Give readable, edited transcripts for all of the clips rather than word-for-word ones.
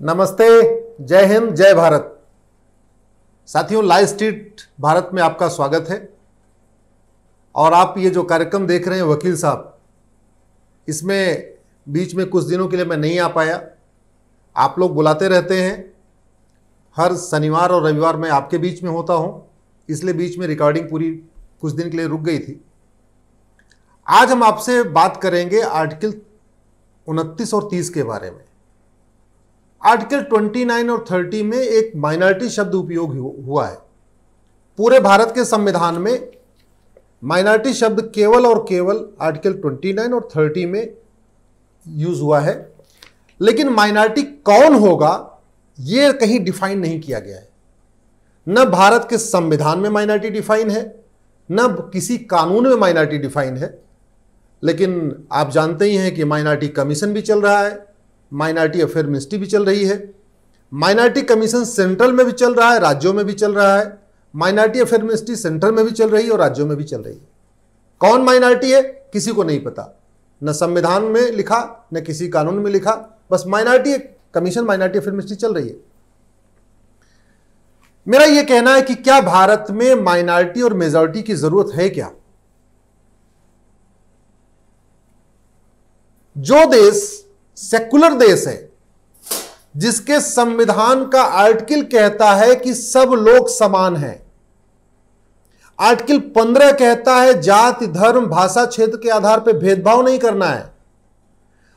नमस्ते, जय हिंद, जय भारत। साथियों, लाइव स्ट्रीट भारत में आपका स्वागत है। और आप ये जो कार्यक्रम देख रहे हैं वकील साहब, इसमें बीच में कुछ दिनों के लिए मैं नहीं आ पाया। आप लोग बुलाते रहते हैं, हर शनिवार और रविवार मैं आपके बीच में होता हूं, इसलिए बीच में रिकॉर्डिंग पूरी कुछ दिन के लिए रुक गई थी। आज हम आपसे बात करेंगे आर्टिकल 29 और 30 के बारे में। आर्टिकल 29 और 30 में एक माइनॉरिटी शब्द उपयोग हुआ है। पूरे भारत के संविधान में माइनॉरिटी शब्द केवल और केवल आर्टिकल 29 और 30 में यूज हुआ है, लेकिन माइनॉरिटी कौन होगा यह कहीं डिफाइन नहीं किया गया है। न भारत के संविधान में माइनॉरिटी डिफाइन है, न किसी कानून में माइनॉरिटी डिफाइन है। लेकिन आप जानते ही हैं कि माइनॉरिटी कमीशन भी चल रहा है, माइनॉरिटी अफेयर मिनिस्ट्री भी चल रही है। माइनॉरिटी कमीशन सेंट्रल में भी चल रहा है, राज्यों में भी चल रहा है। माइनॉरिटी अफेयर मिनिस्ट्री सेंट्रल में भी चल रही है और राज्यों में भी चल रही है। कौन माइनॉरिटी है किसी को नहीं पता, न संविधान में लिखा न किसी कानून में लिखा। बस minority commission, minority affair ministry चल रही है। मेरा यह कहना है कि क्या भारत में माइनॉरिटी और मेजॉरिटी की जरूरत है क्या? जो देश सेकुलर देश है, जिसके संविधान का आर्टिकल कहता है कि सब लोग समान हैं। आर्टिकल 15 कहता है जाति, धर्म, भाषा, क्षेत्र के आधार पर भेदभाव नहीं करना है।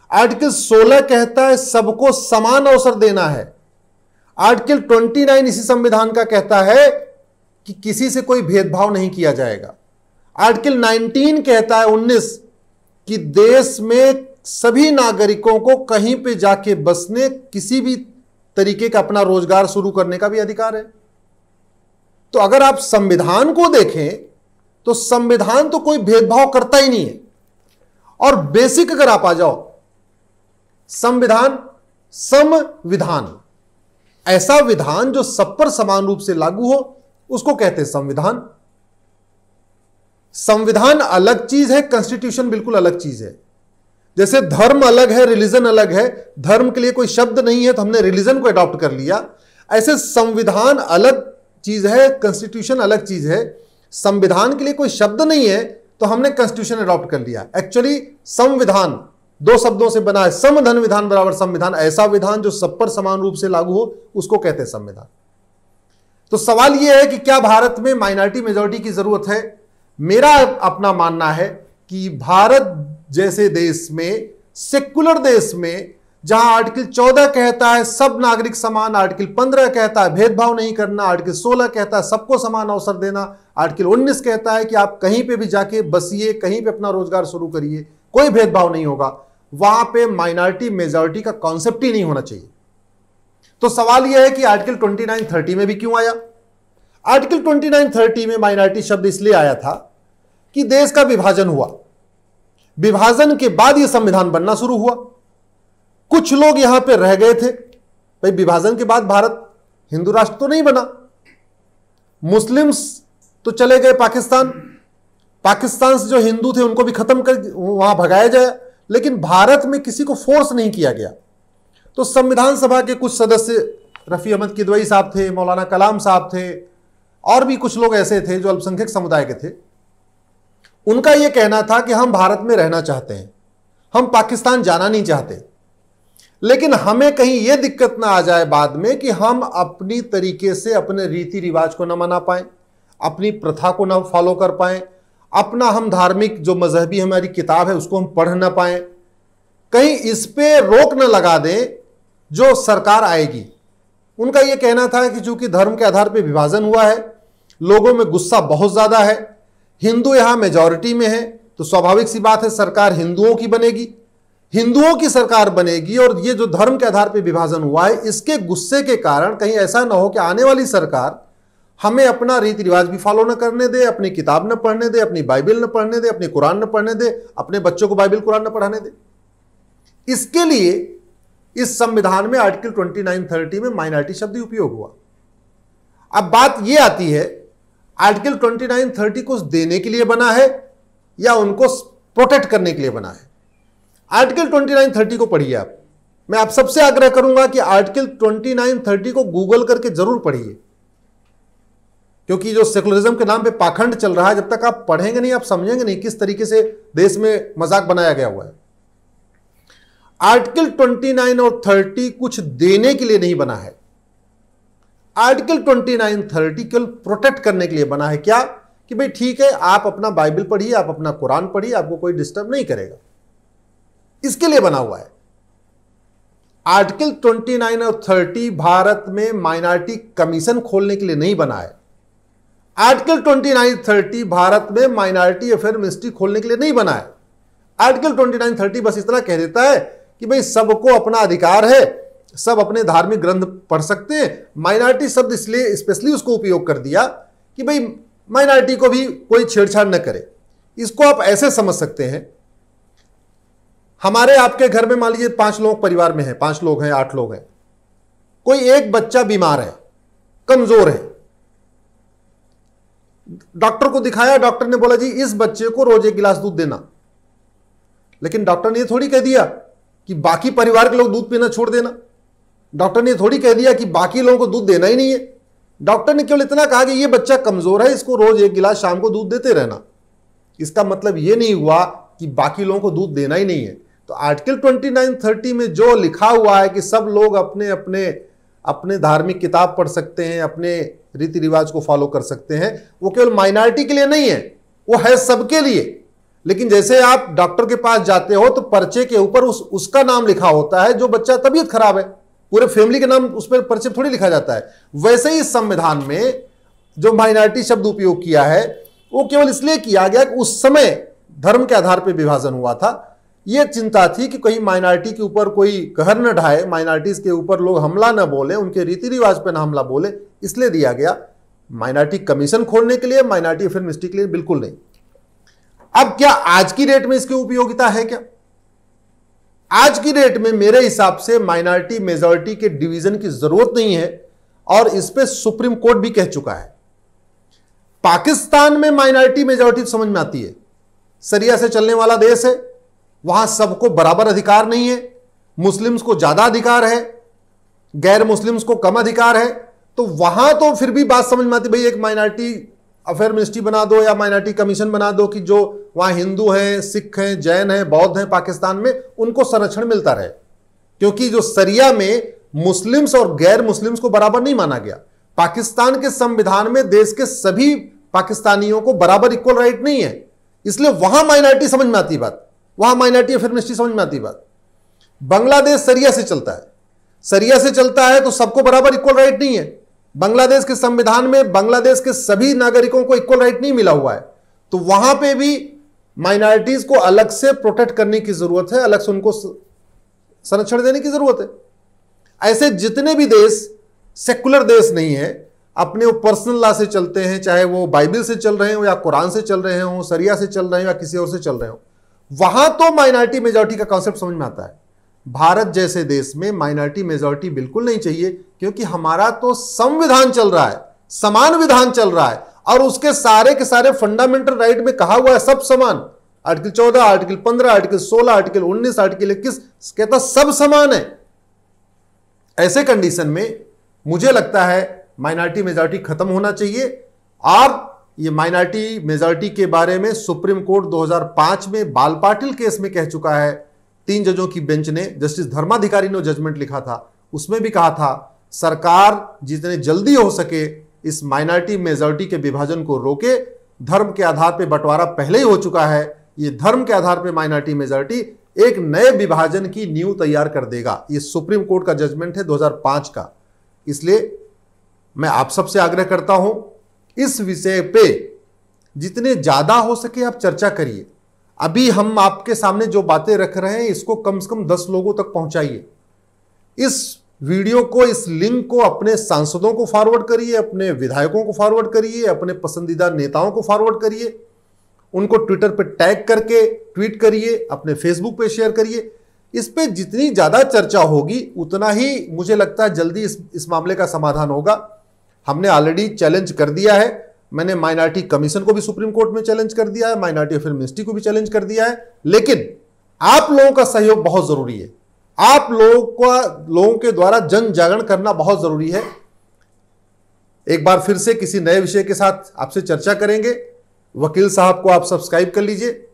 आर्टिकल 16 कहता है सबको समान अवसर देना है। आर्टिकल 29 इसी संविधान का कहता है कि किसी से कोई भेदभाव नहीं किया जाएगा। आर्टिकल 19 कहता है 19 कि देश में सभी नागरिकों को कहीं पे जाके बसने, किसी भी तरीके का अपना रोजगार शुरू करने का भी अधिकार है। तो अगर आप संविधान को देखें तो संविधान तो कोई भेदभाव करता ही नहीं है। और बेसिक अगर आप आ जाओ, संविधान संविधान, ऐसा विधान जो सब पर समान रूप से लागू हो, उसको कहते हैं संविधान। संविधान अलग चीज है, कॉन्स्टिट्यूशन बिल्कुल अलग चीज है। जैसे धर्म अलग है, रिलीजन अलग है। धर्म के लिए कोई शब्द नहीं है तो हमने रिलीजन को अडॉप्ट कर लिया। ऐसे संविधान अलग चीज है, कॉन्स्टिट्यूशन अलग चीज है। संविधान के लिए कोई शब्द नहीं है तो हमने कॉन्स्टिट्यूशन अडॉप्ट कर लिया। एक्चुअली संविधान दो शब्दों से बना है, समधन विधान बराबर संविधान। ऐसा विधान जो सब पर समान रूप से लागू हो, उसको कहते हैं संविधान। तो सवाल यह है कि क्या भारत में माइनॉरिटी मेजॉरिटी की जरूरत है? मेरा अपना मानना है कि भारत जैसे देश में, सेकुलर देश में, जहां आर्टिकल 14 कहता है सब नागरिक समान, आर्टिकल 15 कहता है भेदभाव नहीं करना, आर्टिकल 16 कहता है सबको समान अवसर देना, आर्टिकल 19 कहता है कि आप कहीं पे भी जाके बसिए, कहीं पे अपना रोजगार शुरू करिए, कोई भेदभाव नहीं होगा, वहां पे माइनॉरिटी मेजॉरिटी का कॉन्सेप्ट ही नहीं होना चाहिए। तो सवाल यह है कि आर्टिकल 29-30 में भी क्यों आया? आर्टिकल 29-30 में माइनॉरिटी शब्द इसलिए आया था कि देश का विभाजन हुआ। विभाजन के बाद यह संविधान बनना शुरू हुआ। कुछ लोग यहां पे रह गए थे। भाई, विभाजन के बाद भारत हिंदू राष्ट्र तो नहीं बना। मुस्लिम्स तो चले गए पाकिस्तान। पाकिस्तान से जो हिंदू थे उनको भी खत्म कर वहां भगाया जाए, लेकिन भारत में किसी को फोर्स नहीं किया गया। तो संविधान सभा के कुछ सदस्य, रफी अहमद किदवई साहब थे, मौलाना कलाम साहब थे, और भी कुछ लोग ऐसे थे जो अल्पसंख्यक समुदाय के थे। उनका यह कहना था कि हम भारत में रहना चाहते हैं, हम पाकिस्तान जाना नहीं चाहते, लेकिन हमें कहीं यह दिक्कत ना आ जाए बाद में कि हम अपनी तरीके से अपने रीति रिवाज को ना मना पाए, अपनी प्रथा को ना फॉलो कर पाए, अपना हम धार्मिक जो मजहबी हमारी किताब है उसको हम पढ़ ना पाए, कहीं इस पे रोक न लगा दें जो सरकार आएगी। उनका यह कहना था कि चूंकि धर्म के आधार पर विभाजन हुआ है, लोगों में गुस्सा बहुत ज्यादा है, हिंदू यहां मेजॉरिटी में है, तो स्वाभाविक सी बात है सरकार हिंदुओं की बनेगी, हिंदुओं की सरकार बनेगी। और ये जो धर्म के आधार पर विभाजन हुआ है, इसके गुस्से के कारण कहीं ऐसा ना हो कि आने वाली सरकार हमें अपना रीति रिवाज भी फॉलो न करने दे, अपनी किताब न पढ़ने दे, अपनी बाइबल न पढ़ने दे, अपनी कुरान न पढ़ने दे, अपने बच्चों को बाइबल कुरान न पढ़ाने दे। इसके लिए इस संविधान में आर्टिकल 29-30 में माइनॉरिटी शब्द उपयोग हुआ। अब बात यह आती है, आर्टिकल 29-30 को देने के लिए बना है या उनको प्रोटेक्ट करने के लिए बना है? आर्टिकल 29-30 को पढ़िए आप। मैं आप सबसे आग्रह करूंगा कि आर्टिकल 29-30 को गूगल करके जरूर पढ़िए, क्योंकि जो सेकुलरिज्म के नाम पे पाखंड चल रहा है, जब तक आप पढ़ेंगे नहीं, आप समझेंगे नहीं किस तरीके से देश में मजाक बनाया गया हुआ है। आर्टिकल 29 और 30 कुछ देने के लिए नहीं बना है। आर्टिकल 29-30 केवल प्रोटेक्ट करने के लिए बना है। क्या कि भाई ठीक है, आप अपना बाइबल पढ़िए, आप अपना कुरान पढ़िए, आपको कोई डिस्टर्ब नहीं करेगा, इसके लिए बना हुआ है। आर्टिकल 29 और 30 भारत में माइनॉरिटी कमीशन खोलने के लिए नहीं बना है। आर्टिकल 29-30 भारत में माइनॉरिटी अफेयर मिनिस्ट्री खोलने के लिए नहीं बना है। आर्टिकल 29-30 बस इतना कह देता है कि भाई सबको अपना अधिकार है, सब अपने धार्मिक ग्रंथ पढ़ सकते हैं। माइनॉरिटी शब्द इसलिए स्पेशली उसको उपयोग कर दिया कि भाई माइनॉरिटी को भी कोई छेड़छाड़ न करे। इसको आप ऐसे समझ सकते हैं, हमारे आपके घर में मान लीजिए 5 लोग परिवार में हैं, 5 लोग हैं, 8 लोग हैं, कोई एक बच्चा बीमार है, कमजोर है, डॉक्टर को दिखाया, डॉक्टर ने बोला जी इस बच्चे को रोज 1 गिलास दूध देना। लेकिन डॉक्टर ने थोड़ी कह दिया कि बाकी परिवार के लोग दूध पीना छोड़ देना। डॉक्टर ने थोड़ी कह दिया कि बाकी लोगों को दूध देना ही नहीं है। डॉक्टर ने केवल इतना कहा कि ये बच्चा कमजोर है, इसको रोज 1 गिलास शाम को दूध देते रहना। इसका मतलब ये नहीं हुआ कि बाकी लोगों को दूध देना ही नहीं है। तो आर्टिकल 29-30 में जो लिखा हुआ है कि सब लोग अपने अपने अपने धार्मिक किताब पढ़ सकते हैं, अपने रीति रिवाज को फॉलो कर सकते हैं, वो केवल माइनॉरिटी के लिए नहीं है, वो है सबके लिए। लेकिन जैसे आप डॉक्टर के पास जाते हो तो पर्चे के ऊपर उसका नाम लिखा होता है जो बच्चा तबीयत खराब है, पूरे फैमिली के नाम उस पर पर्चे थोड़ी लिखा जाता है। वैसे ही इस संविधान में जो माइनॉरिटी शब्द उपयोग किया है वो केवल इसलिए किया गया कि उस समय धर्म के आधार पर विभाजन हुआ था। यह चिंता थी कि कहीं माइनॉरिटी के ऊपर कोई कहर न ढाए, माइनॉरिटीज के ऊपर लोग हमला न बोले, उनके रीति रिवाज पर न हमला बोले, इसलिए दिया गया। माइनॉरिटी कमीशन खोलने के लिए, माइनॉरिटी अफेयर मिनिस्ट्री के लिए बिल्कुल नहीं। अब क्या आज की डेट में इसकी उपयोगिता है क्या? आज की डेट में मेरे हिसाब से माइनॉरिटी मेजॉरिटी के डिवीजन की जरूरत नहीं है, और इस पे सुप्रीम कोर्ट भी कह चुका है। पाकिस्तान में माइनॉरिटी मेजॉरिटी समझ में आती है, शरिया से चलने वाला देश है, वहां सबको बराबर अधिकार नहीं है, मुस्लिम्स को ज्यादा अधिकार है, गैर मुस्लिम्स को कम अधिकार है। तो वहां तो फिर भी बात समझ में आती, भाई एक माइनॉरिटी अफेयर मिनिस्ट्री बना दो या माइनॉरिटी कमीशन बना दो कि जो वहां हिंदू हैं, सिख हैं, जैन हैं, बौद्ध हैं पाकिस्तान में, उनको संरक्षण मिलता रहे। क्योंकि जो शरिया में मुस्लिम्स और गैर मुस्लिम्स को बराबर नहीं माना गया। पाकिस्तान के संविधान में देश के सभी पाकिस्तानियों को बराबर इक्वल राइट नहीं है, इसलिए वहां माइनॉरिटी समझ में आती बात, वहां माइनॉरिटी अफेयर मिनिस्ट्री समझ में आती बात। बांग्लादेश शरिया से चलता है, शरिया से चलता है तो सबको बराबर इक्वल राइट नहीं है। बांग्लादेश के संविधान में बांग्लादेश के सभी नागरिकों को इक्वल राइट नहीं मिला हुआ है, तो वहां पे भी माइनॉरिटीज को अलग से प्रोटेक्ट करने की जरूरत है, अलग से उनको संरक्षण देने की जरूरत है। ऐसे जितने भी देश सेकुलर देश नहीं है, अपने वो पर्सनल लॉ से चलते हैं, चाहे वो बाइबल से चल रहे हो या कुरान से चल रहे हो, शरिया से चल रहे हो या किसी और से चल रहे हो, वहां तो माइनॉरिटी मेजॉरिटी का कॉन्सेप्ट समझ में आता है। भारत जैसे देश में माइनॉरिटी मेजॉरिटी बिल्कुल नहीं चाहिए, क्योंकि हमारा तो संविधान चल रहा है, समान विधान चल रहा है, और उसके सारे के सारे फंडामेंटल राइट में कहा हुआ है सब समान। Article 14, article 15, article 16, article 19, article 21 कहता सब समान है। ऐसे कंडीशन में मुझे लगता है माइनॉरिटी मेजॉरिटी खत्म होना चाहिए। और ये माइनॉरिटी मेजॉरिटी के बारे में सुप्रीम कोर्ट 2005 में बाल पाटिल केस में कह चुका है। 3 जजों की बेंच ने, जस्टिस धर्माधिकारी ने जजमेंट लिखा था, उसमें भी कहा था सरकार जितने जल्दी हो सके इस माइनॉरिटी मेजॉरिटी के विभाजन को रोके। धर्म के आधार पर बंटवारा पहले ही हो चुका है, ये धर्म के आधार पर माइनॉरिटी मेजॉरिटी एक नए विभाजन की नींव तैयार कर देगा। ये सुप्रीम कोर्ट का जजमेंट है 2005 का। इसलिए मैं आप सबसे आग्रह करता हूं, इस विषय पे जितने ज्यादा हो सके आप चर्चा करिए। अभी हम आपके सामने जो बातें रख रहे हैं इसको कम से कम 10 लोगों तक पहुंचाइए। इस वीडियो को, इस लिंक को अपने सांसदों को फॉरवर्ड करिए, अपने विधायकों को फॉरवर्ड करिए, अपने पसंदीदा नेताओं को फॉरवर्ड करिए, उनको ट्विटर पे टैग करके ट्वीट करिए, अपने फेसबुक पे शेयर करिए। इस पे जितनी ज्यादा चर्चा होगी उतना ही मुझे लगता है जल्दी इस मामले का समाधान होगा। हमने ऑलरेडी चैलेंज कर दिया है, मैंने माइनॉरिटी कमीशन को भी सुप्रीम कोर्ट में चैलेंज कर दिया है, माइनॉरिटी अफेयर मिनिस्ट्री को भी चैलेंज कर दिया है, लेकिन आप लोगों का सहयोग बहुत जरूरी है। आप लोगों के द्वारा जन जागरण करना बहुत जरूरी है। एक बार फिर से किसी नए विषय के साथ आपसे चर्चा करेंगे। वकील साहब को आप सब्सक्राइब कर लीजिए,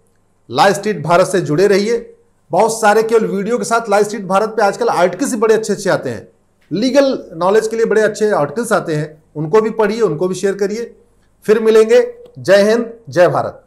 ला स्ट्रीट भारत से जुड़े रहिए। बहुत सारे केवल वीडियो के साथ ला स्ट्रीट भारत पे आजकल आर्टिकल्स भी बड़े अच्छे अच्छे आते हैं, लीगल नॉलेज के लिए बड़े अच्छे आर्टिकल्स आते हैं, उनको भी पढ़िए, उनको भी शेयर करिए। फिर मिलेंगे। जय हिंद, जय भारत।